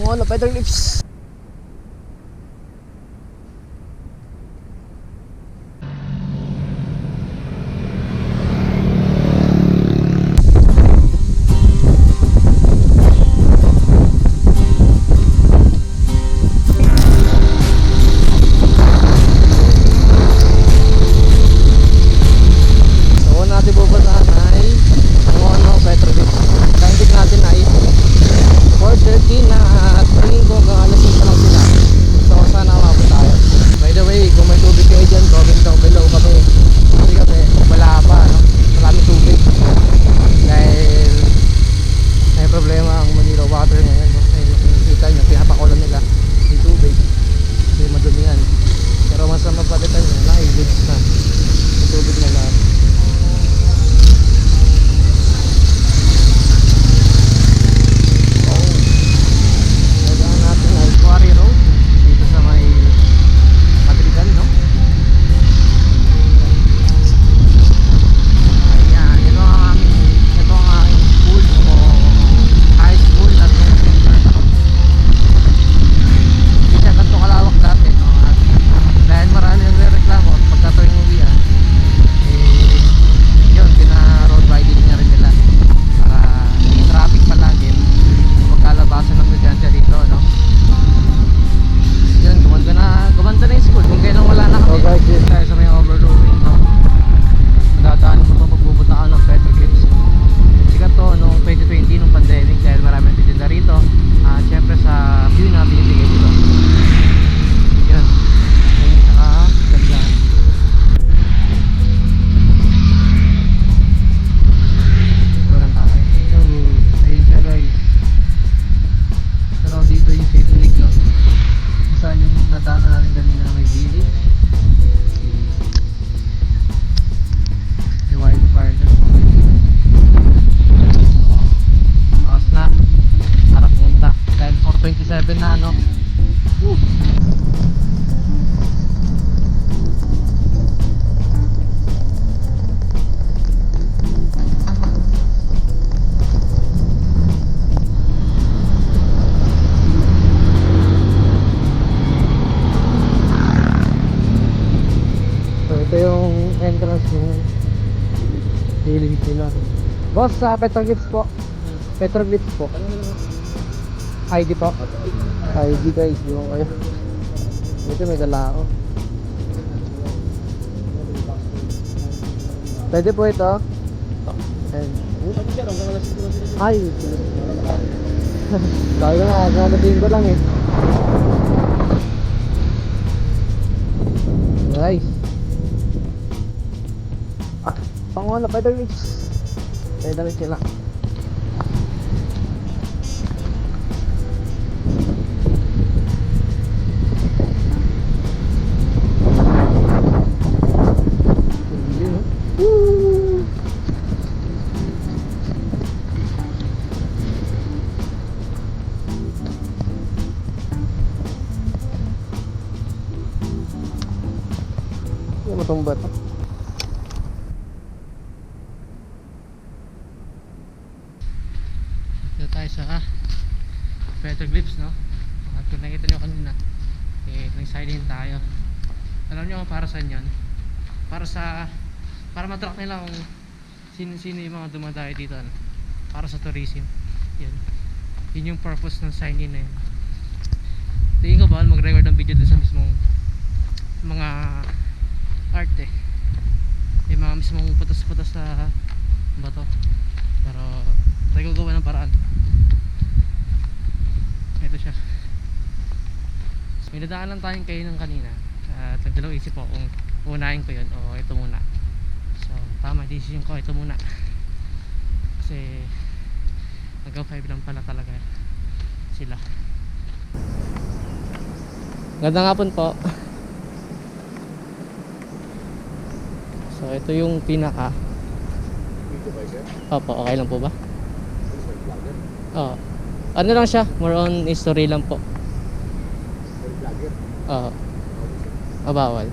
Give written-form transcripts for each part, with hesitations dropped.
Pangulo, Peter Lips. Boss, sa Petroglyphs po. Petroglyphs po. ID po. ID guys, yung kayo. Ito may dala ako. Pwede po ito. Ay, dahil na nakagating ko lang eh. Nice. Pangulo, Petroglyphs. Pwede rin sila. Yung matumba to. Dito tayo sa Petroglyphs, no? At kung nakita nyo kanina, eh, nag-silent tayo. Alam nyo kung para saan yun? Para matrack nila kung sino yung mga dumadayo dito, ano? Para sa tourism. Yun yung purpose ng sign-in na yun. Tingin ko bawal mag-record ng video dun sa mismong mga art eh. Yung mga mismong putas-putas sa bato. Pero tayo gagawa ng paraan. Ito siya. May dadaan lang tayong kayo ng kanina. At nagdalawang isip ko kung unahin ko yun o ito muna. So tama, decision ko ito muna. Kasi hanggang 5 lang pala talaga sila. Gandang hapon po. So ito yung pinaka. Opo, okay lang po ba? Oo. Ano lang siya, more on history lang po. Oo. Bawal.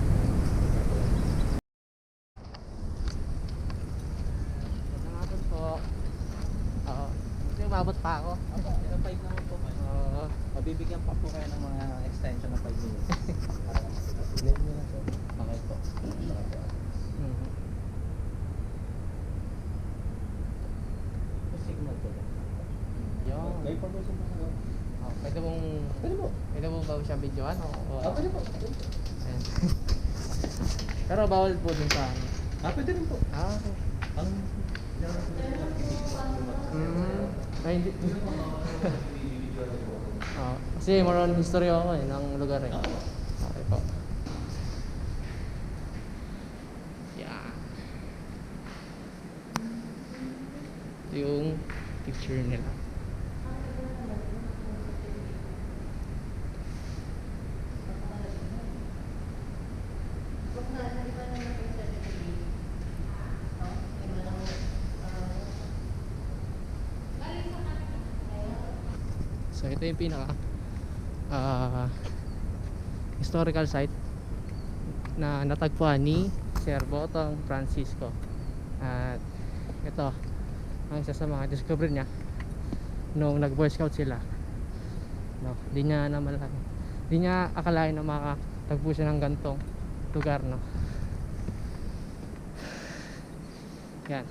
Gandang hapon po. Oo. maabot pa ako. Opo, 5 naman po kayo. Oo. Mabibigyan pa po kayo ng mga extension ng 5 minutes. Para let me na po. Okay po. Mhm. Signal po. Yun. May information po kayo. Oh, pwede mong ba siya videoan o? Pwede po. Ayan. Pero bawal po dun sa ano. Pwede rin po. Okay. Ang Ay, hindi. Kasi more on history ako ng lugar eh. Okay po. Yeah. Ito yung picture nila. So ito yung pinaka historical site na natagpuan ni Sir Botong Francisco. At ito ang isa sa mga discover niya nung nag-Boy Scout sila. No, di niya akalain na makatagpo siya ng gantong lugar, no. Yan.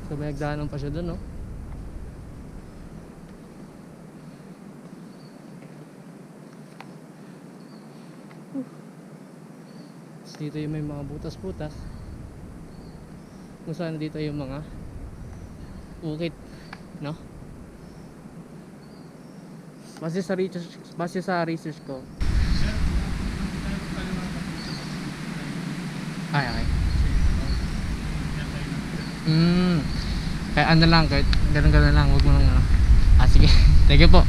So may nagdaanan pa siya doon, no. Dito yung may mga butas-butas kung saan dito yung mga ukit, no. Base sa research ko. Okay. Kaya ano lang, kahit ganun lang, huwag mo lang ano. Sige. Thank you po.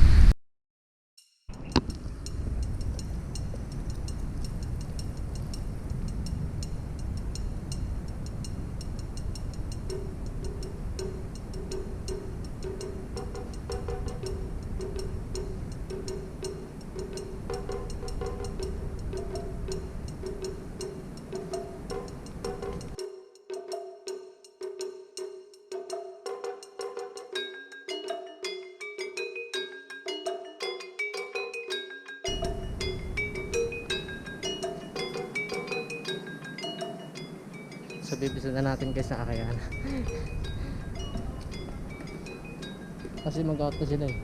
So bibisan na natin guys sa Akayan. Kasi mag-out na sila eh.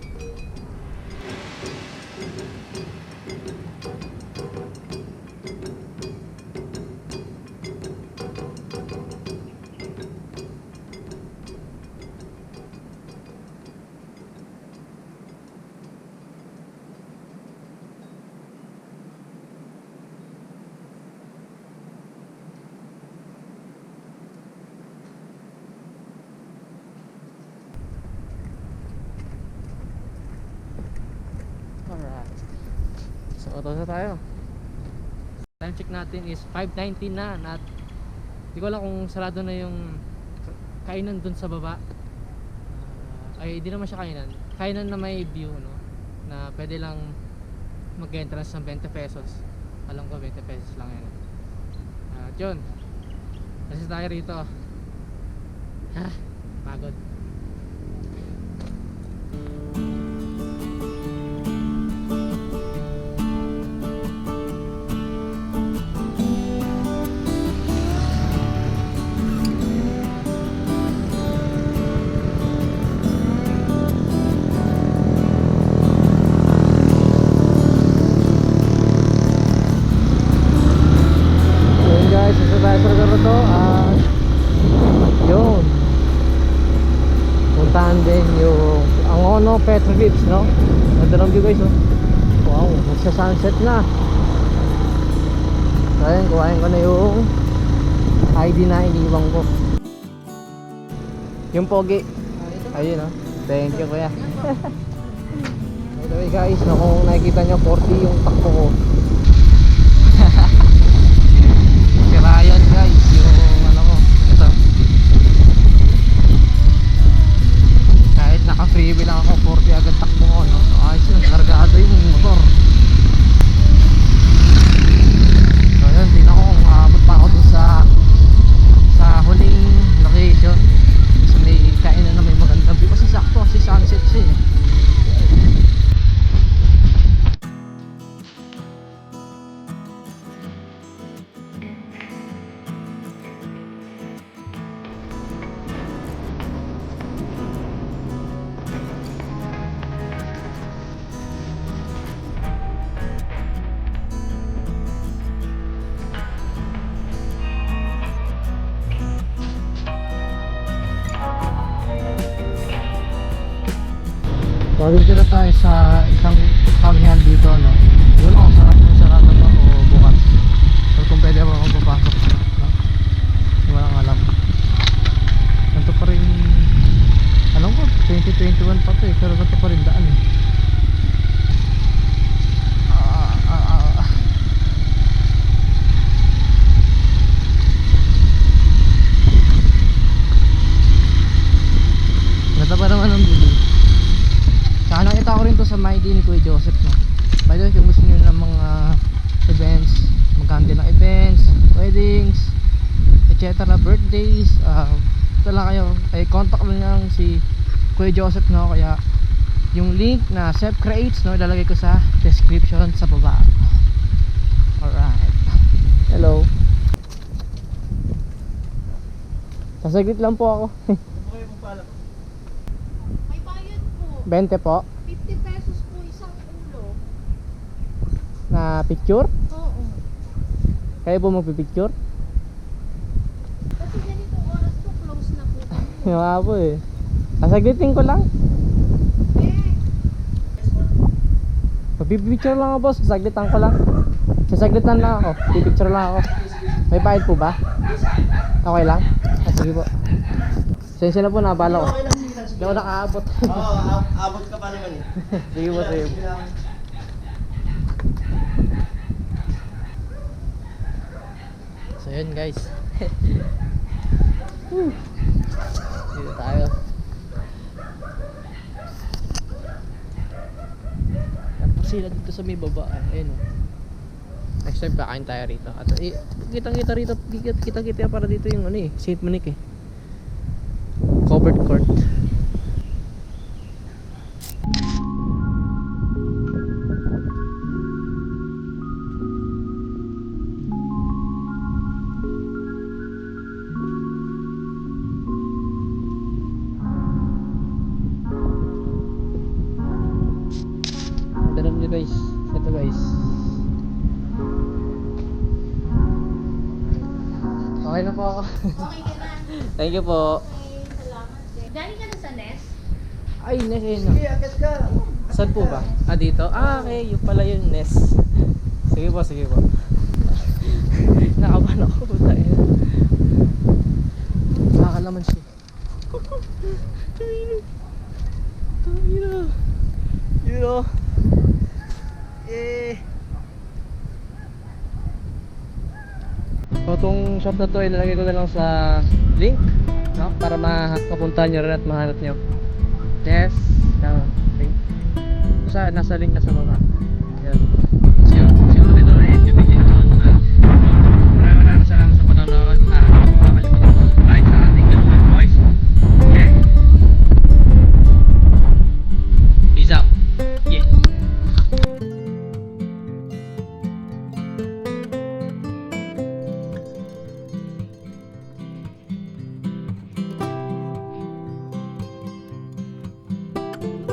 Alright. So auto na tayo. Time check natin is 5:19 na. At hindi ko alam kung sarado na yung kainan dun sa baba. Ay hindi naman siya kainan. Kainan na may view, no, na pwede lang mag-entrance ng 20 pesos. Alam ko 20 pesos lang yan. At yun, kasi tayo rito. Pagod. Puntahan din yung Angono Petroglyphs, no? Ganda ng view guys, oh. Wow, magsa-sunset na. So ayun, kuhain ko na yung ID na iniwang ko. Yung pogi. Ayun, oh. Thank you kuya. By the way guys, no, kung nakikita nyo 40 yung takbo ko. Si Ryan guys, yung ano ko. Ito. Kahit naka-freeway lang ako, 40 agad takbo ko, no? So ayos yun, kargado yung motor. So yun, tingnan ko kung aabot pa ako dun sa huling location Pag-dito na tayo sa isang pagyan dito, no? Wala ako sa sarado pa o bukas. So kung pwede ako magpapasok, no? Wala akong alam. Ganito pa rin, alam ko, 2021 pa to eh, pero ganito pa rin daan eh. Ganda pa naman ang bili. Saka nakita ko rin to sa MyD ni Kuya Joseph, no? By the way, kung gusto nyo ng mga events, magkante ng events, weddings, etc. birthdays, ito lang kayo, ay contact lang lang si Kuya Joseph, no? Kaya yung link na Sep Creates, no, ilalagay ko sa description sa baba. Alright. Hello. Sasaglit lang po ako. May bayad po. 20 po 50 pesos po isang ulo. na picture. Oo. Kayo po magpipicture? Kasi ganitong oras po, close na po kami. Yung nga po eh. Sasaglitin ko lang. Eh, Magpipicture lang ako, boss. Sasaglitan ko lang. Sasaglitan lang ako. Pipicture lang ako. May bayad po ba? Okay lang? Sige po. Sensya na po, nabala ko. Hindi ako nakaabot. Oo, abot ka pa naman eh. Sige po, sige po. So yun guys. Dito tayo. Yan po sila dito sa may baba. Ayun o. Next time kakain tayo rito. At kitang-kita rito, kitang-kita para dito yung ano eh, St. Monique eh. Covered court. Tignan nyo guys. Ito guys. Okay na po ako. okay ka na. Thank you po. Okay, salamat din. Galing ka na sa nest? Ay, Nes, ayun Sige, na. akit ka. Saan po ba? Ah, dito? Ah, okay. Yung pala yung Nes. Sige po, sige po. Nakabahan ako. Puta yun. Nakakalaman siya. Tangina. Yun o. Eh. So, itong shop na to, ilalagay ko na lang sa link, no? Para makapunta nyo rin at mahanap nyo. Yes. Link. Nasa link na sa baba.